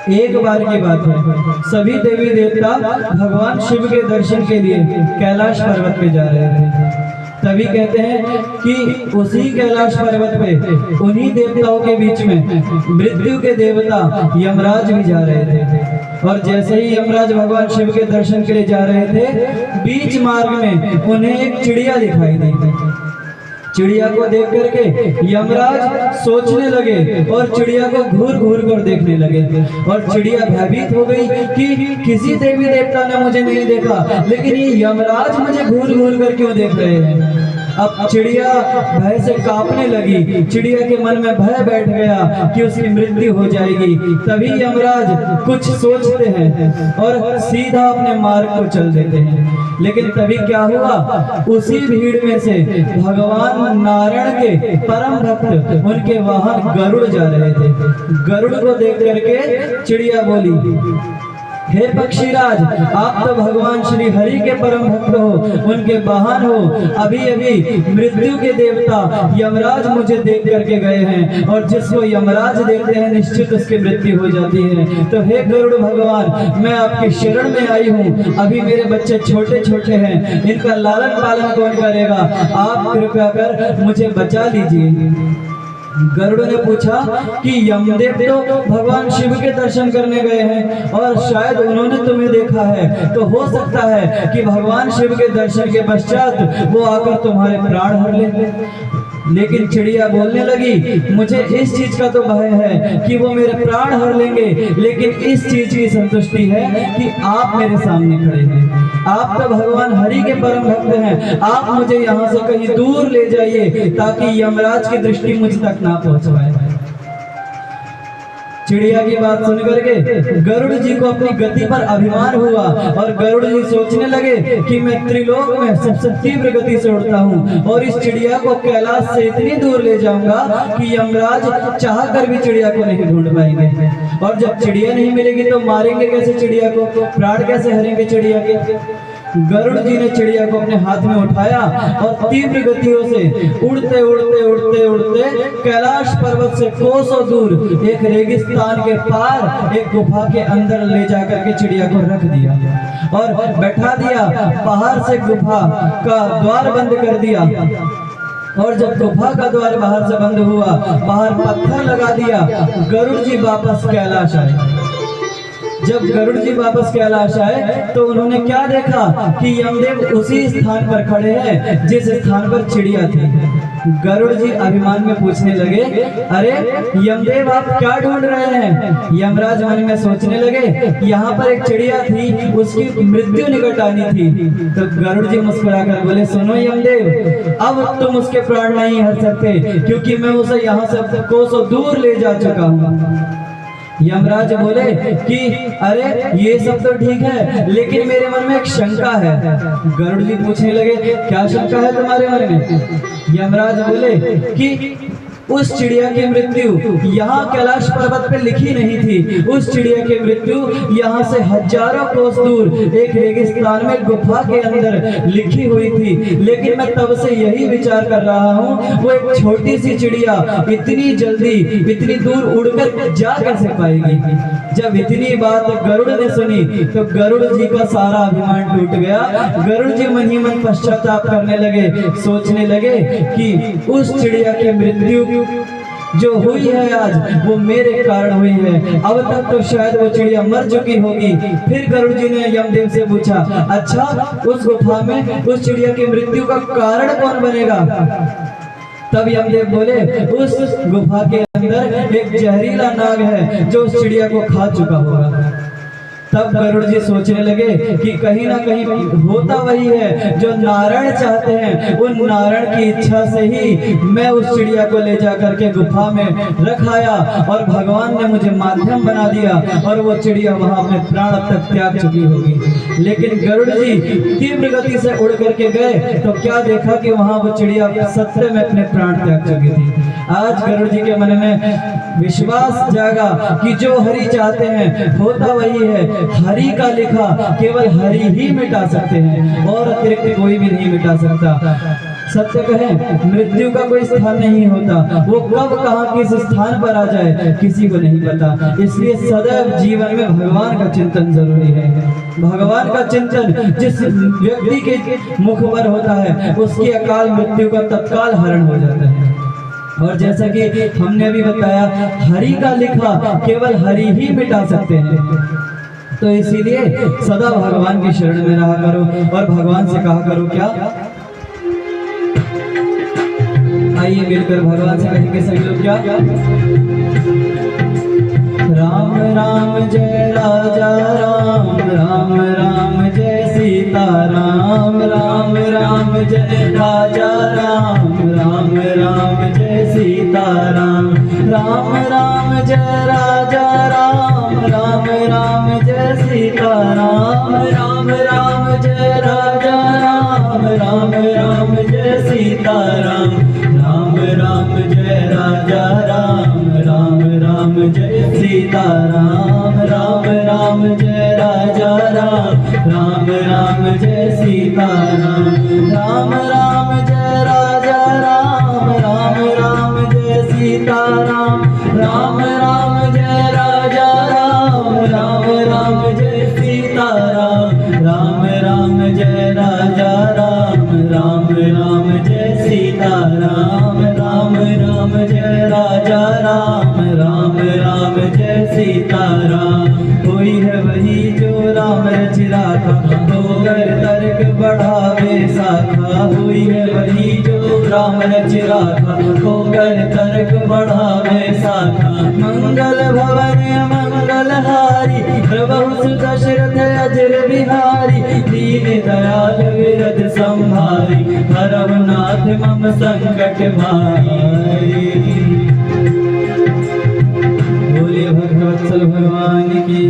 एक बार की बात है, सभी देवी देवता भगवान शिव के दर्शन के लिए कैलाश पर्वत पे जा रहे थे। तभी कहते हैं कि उसी कैलाश पर्वत पे उन्हीं देवताओं के बीच में मृत्यु के देवता यमराज भी जा रहे थे। और जैसे ही यमराज भगवान शिव के दर्शन के लिए जा रहे थे, बीच मार्ग में उन्हें एक चिड़िया दिखाई दी। चिड़िया को देख करके यमराज सोचने लगे और चिड़िया को घूर घूर कर देखने लगे। और चिड़िया भयभीत हो गई कि किसी देवी देवता ने मुझे नहीं देखा, लेकिन ये यमराज मुझे घूर घूर कर क्यों देख रहे हैं। अब चिड़िया भय से कांपने लगी। चिड़िया के मन में भय बैठ गया कि उसकी मृत्यु हो जाएगी। तभी यमराज कुछ सोचते हैं और सीधा अपने मार्ग को चल देते हैं। लेकिन तभी क्या हुआ, उसी भीड़ में से भगवान नारायण के परम भक्त उनके वाहन गरुड़ जा रहे थे। गरुड़ को देख करके चिड़िया बोली, हे पक्षीराज, आप तो भगवान श्री हरि के परम भक्त हो, उनके वाहन हो। अभी अभी मृत्यु के देवता यमराज मुझे देख करके गए हैं, और जिसको यमराज देखते हैं निश्चित उसकी मृत्यु हो जाती है। तो हे गरुड़ भगवान, मैं आपकी शरण में आई हूँ। अभी मेरे बच्चे छोटे छोटे हैं, इनका लालन पालन कौन करेगा, आप कृपया कर मुझे बचा लीजिए। गरुड़ ने पूछा कि यमदेव तो भगवान शिव के दर्शन करने गए हैं और शायद उन्होंने तुम्हें देखा है, तो हो सकता है कि भगवान शिव के दर्शन के पश्चात वो आकर तुम्हारे प्राण हर ले। लेकिन चिड़िया बोलने लगी, मुझे इस चीज का तो भय है कि वो मेरे प्राण हर लेंगे, लेकिन इस चीज की संतुष्टि है कि आप मेरे सामने खड़े हैं। आप तो भगवान हरि के परम भक्त हैं, आप मुझे यहाँ से कहीं दूर ले जाइए ताकि यमराज की दृष्टि मुझ तक ना पहुंच पाए। चिड़िया की बात सुन करके गरुड़ जी को अपनी गति पर अभिमान हुआ और गरुड़ जी सोचने लगे कि मैं त्रिलोक में सबसे तीव्र गति से उड़ता हूँ और इस चिड़िया को कैलाश से इतनी दूर ले जाऊंगा कि यमराज चाह कर भी चिड़िया को नहीं ढूंढ पाएंगे। और जब चिड़िया नहीं मिलेगी तो मारेंगे कैसे चिड़िया को, प्राण कैसे हरेंगे चिड़िया के। गरुड़ जी ने चिड़िया को अपने हाथ में उठाया और तीव्र गतियों से उड़ते उड़ते उड़ते उड़ते कैलाश पर्वत से कोसों दूर एक रेगिस्तान के पार एक गुफा के अंदर ले जाकर के चिड़िया को रख दिया और बैठा दिया। बाहर से गुफा का द्वार बंद कर दिया और जब गुफा का द्वार बाहर से बंद हुआ, बाहर पत्थर लगा दिया। गरुड़ जी वापस कैलाश आए। जब गरुड़ जी वापस कैलाश आए तो उन्होंने क्या देखा कि यमदेव उसी स्थान पर खड़े हैं जिस स्थान पर चिड़िया थी। गरुड़ जी अभिमान में पूछने लगे, अरे यमदेव आप क्या ढूंढ रहे हैं। यमराज मन में सोचने लगे, यहाँ पर एक चिड़िया थी, उसकी मृत्यु निकट आनी थी। तो गरुड़ जी मुस्कुराकर बोले, सुनो यमदेव, अब तुम उसके प्राण नहीं हर सकते क्योंकि मैं उसे यहाँ से कोसों दूर ले जा चुका हूँ। यमराज बोले कि अरे ये सब तो ठीक है, लेकिन मेरे मन में एक शंका है। गरुड़ जी पूछने लगे, क्या शंका है तुम्हारे मन में। यमराज बोले कि उस चिड़िया की मृत्यु यहाँ कैलाश पर्वत पे लिखी नहीं थी, उस चिड़िया की मृत्यु यहाँ से हजारों कोस दूर एक रेगिस्तान में गुफा के अंदर लिखी हुई थी। लेकिन मैं तब से यही विचार कर रहा हूँ, वो एक छोटी सी चिड़िया इतनी जल्दी इतनी दूर उड़कर जा कैसे पाएगी। जब इतनी बात गरुड़ ने सुनी तो गरुड़ जी का सारा अभिमान टूट गया। गरुड़ जी मन ही मन पश्चाताप करने लगे, सोचने लगे कि उस चिड़िया की मृत्यु जो हुई है आज वो मेरे कारण हुई है। अब तक तो शायद वो चिड़िया मर चुकी होगी। फिर गरुड़ जी ने यमदेव से पूछा, अच्छा उस गुफा में उस चिड़िया की मृत्यु का कारण कौन बनेगा। तब यमदेव बोले, उस गुफा के अंदर एक जहरीला नाग है जो उस चिड़िया को खा चुका होगा। तब गरुड़ जी सोचने लगे कि कहीं ना कहीं होता वही है जो नारायण चाहते हैं। उन नारायण की इच्छा से ही मैं उस चिड़िया को ले जाकर के गुफा में रखाया और भगवान ने मुझे माध्यम बना दिया और वो चिड़िया वहां अपने प्राण तक त्याग चुकी होगी। लेकिन गरुड़ जी तीव्र गति से उड़ करके गए तो क्या देखा कि वहां वो चिड़िया सत्य में अपने प्राण त्याग चुकी थी। आज गरुड़ जी के मन में विश्वास जागा कि जो हरि चाहते हैं होता वही है। हरि का लिखा केवल हरि ही मिटा सकते हैं और अतिरिक्त कोई भी नहीं मिटा सकता। सत्य कहें, मृत्यु का कोई स्थान नहीं होता, वो कब कहाँ किस स्थान पर आ जाए किसी को नहीं पता। इसलिए सदैव जीवन में भगवान का चिंतन जरूरी है। भगवान का चिंतन जिस व्यक्ति के मुख पर होता है उसकी अकाल मृत्यु का तत्काल हरण हो जाता है। और जैसा कि हमने अभी बताया, हरि का लिखा केवल हरि ही मिटा सकते हैं। तो इसीलिए सदा भगवान की शरण में रहा करो और भगवान से कहा करो क्या, आइए मिलकर भगवान से कहेंगे सभी लोग क्या, राम राम जय राजा राम, राम राम जय सीता राम, राम राम जय राजा राम, राम राम जय सीता राम, राम राम जय राजा राम, राम राम जय सीता राम, राम राम जय राजा राम, राम राम जय सीता राम, राम राम जय राजा राम, राम राम जय सीता राम, राम राम जय राजा राम, राम राम जय सीता राम, राम राम जय राजा राम, राम राम जय सीता राम, राम राम जय राजा राम, राम राम जय सीता राम, राम राम जय राजा राम, राम राम जय सीता राम, राम राम जय राजा राम, राम राम जय सीता राम। कोई है वही जो राम रच राखा, होकर तर्क बढ़ावे साखा, हुई है वही जो राम रच राखा, होकर तर्क बढ़ावे साखा। मंगल भवन मंगल हारी, प्रभु दशरथ अजर बिहारी, दीन दयाल विरद संभारी, हरव नाथ मम संकट भारी। बोले भगवत्सल भगवान की